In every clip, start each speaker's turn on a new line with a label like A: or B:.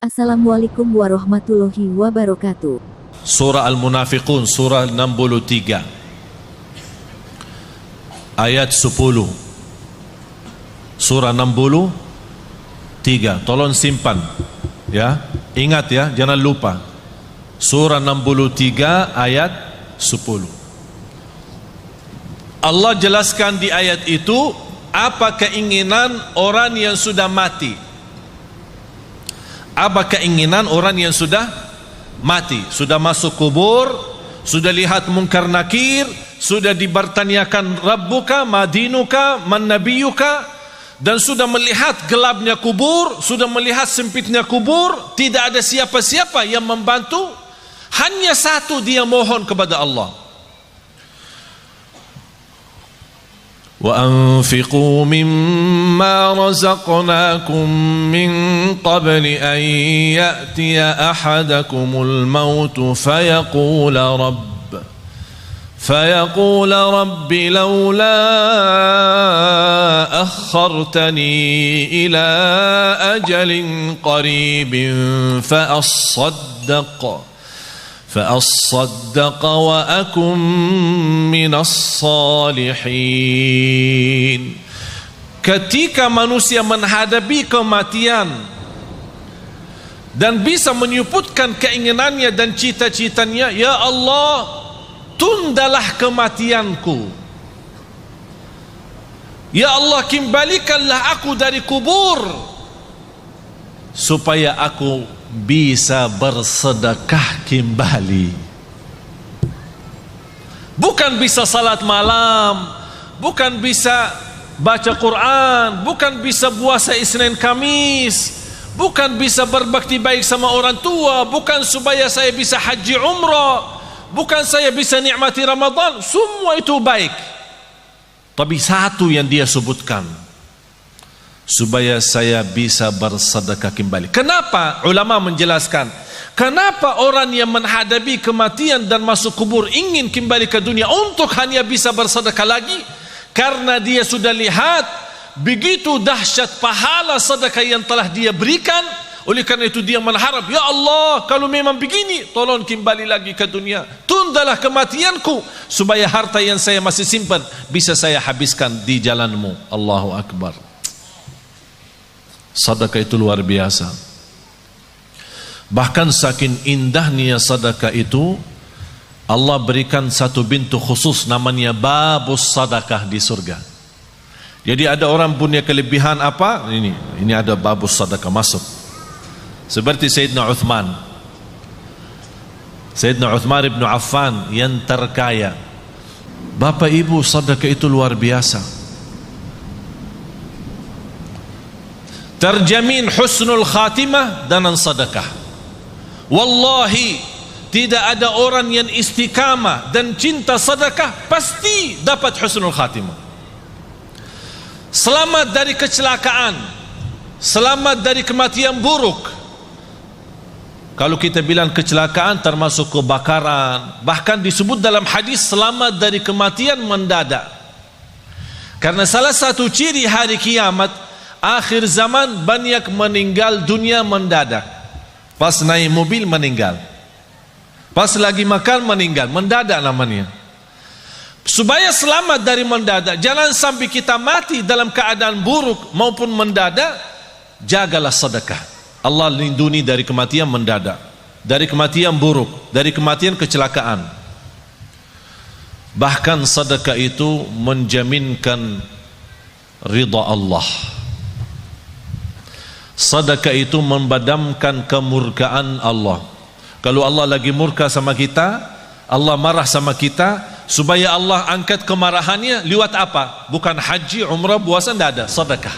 A: Assalamualaikum warahmatullahi wabarakatuh.
B: Surah Al-Munafiqun, surah 63 ayat 10. Surah 63, tolong simpan ya, ingat ya, jangan lupa. Surah 63 ayat 10. Allah jelaskan di ayat itu apa keinginan orang yang sudah mati. Apa keinginan orang yang sudah mati, sudah masuk kubur, sudah lihat mungkar nakir, sudah dibertanyakan Rabbuka, Madinuka, Man Nabiyuka, dan sudah melihat gelapnya kubur, sudah melihat sempitnya kubur, tidak ada siapa-siapa yang membantu, hanya satu dia mohon kepada Allah. وَأَنْفِقُوا مِمَّا رَزَقْنَاكُمْ مِنْ قَبْلِ أَنْ يَأْتِيَ أَحَدَكُمُ الْمَوْتُ فيقول رب لولا أخرتني إلى أجل قريب فأصدق وأكن من الصالحين. Ketika manusia menghadapi kematian dan bisa menyebutkan keinginannya dan cita-citanya, ya Allah, tundalah kematianku, ya Allah, kembalikanlah aku dari kubur supaya aku bisa bersedekah kembali. Bukan bisa salat malam, bukan bisa baca Quran, bukan bisa puasa Isnin Kamis, bukan bisa berbakti baik sama orang tua, bukan supaya saya bisa haji umrah, bukan saya bisa nikmati Ramadan. Semua itu baik, tapi satu yang dia sebutkan, supaya saya bisa bersedekah kembali. Kenapa? Ulama menjelaskan, kenapa orang yang menghadapi kematian dan masuk kubur ingin kembali ke dunia untuk hanya bisa bersedekah lagi? Karena dia sudah lihat begitu dahsyat pahala sedekah yang telah dia berikan. Oleh karena itu dia mengharap, ya Allah, kalau memang begini, tolong kembali lagi ke dunia, tundalah kematianku supaya harta yang saya masih simpan bisa saya habiskan di jalanmu. Allahu Akbar. Sedekah itu luar biasa. Bahkan saking indahnya sedekah itu, Allah berikan satu pintu khusus namanya babus sedekah di surga. Jadi ada orang punya kelebihan apa? Ini ada babus sedekah masuk. Seperti Sayyidina Uthman. Sayyidina Uthman ibn Affan yang terkaya. Bapak ibu, sedekah itu luar biasa. Terjamin husnul khatimah dengan sedekah. Wallahi, tidak ada orang yang istiqamah dan cinta sedekah pasti dapat husnul khatimah. Selamat dari kecelakaan, selamat dari kematian buruk. Kalau kita bilang kecelakaan termasuk kebakaran, bahkan disebut dalam hadis selamat dari kematian mendadak. Karena salah satu ciri hari kiamat, akhir zaman, banyak meninggal dunia mendadak. Pas naik mobil meninggal, pas lagi makan meninggal, mendadak namanya. Supaya selamat dari mendadak, jangan sampai kita mati dalam keadaan buruk maupun mendadak, jagalah sedekah. Allah lindungi dari kematian mendadak, dari kematian buruk, dari kematian kecelakaan. Bahkan sedekah itu menjaminkan ridha Allah. Sedekah itu membadamkan kemurkaan Allah. Kalau Allah lagi murka sama kita, Allah marah sama kita, supaya Allah angkat kemarahannya lewat apa? Bukan haji, umrah, puasa, tidak ada, sedekah.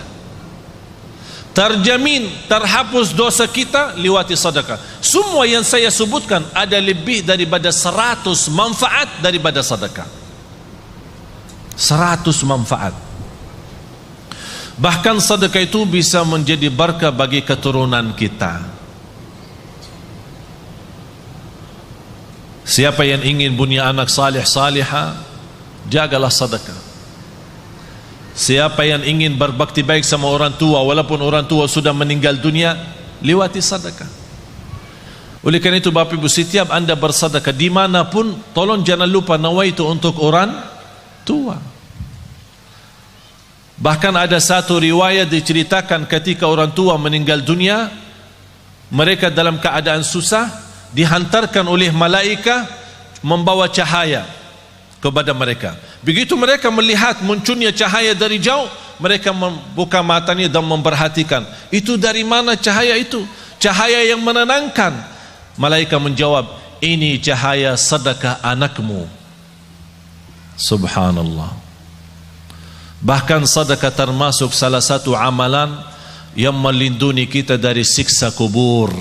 B: Terjamin terhapus dosa kita lewati sedekah. Semua yang saya sebutkan ada lebih daripada 100 manfaat daripada sedekah. 100 manfaat. Bahkan sedekah itu bisa menjadi berkah bagi keturunan kita. Siapa yang ingin punya anak salih salihah, jagalah sedekah. Siapa yang ingin berbakti baik sama orang tua, walaupun orang tua sudah meninggal dunia, lewati sedekah. Oleh kerana itu Bapak Ibu, setiap anda bersedekah dimanapun, tolong jangan lupa nawaitu untuk orang tua. Bahkan ada satu riwayat diceritakan ketika orang tua meninggal dunia, mereka dalam keadaan susah, dihantarkan oleh malaikat membawa cahaya kepada mereka. Begitu mereka melihat munculnya cahaya dari jauh, mereka membuka matanya dan memperhatikan, itu dari mana cahaya itu? Cahaya yang menenangkan. Malaikat menjawab, ini cahaya sedekah anakmu. Subhanallah. Bahkan sedekah termasuk salah satu amalan yang melindungi kita dari siksa kubur.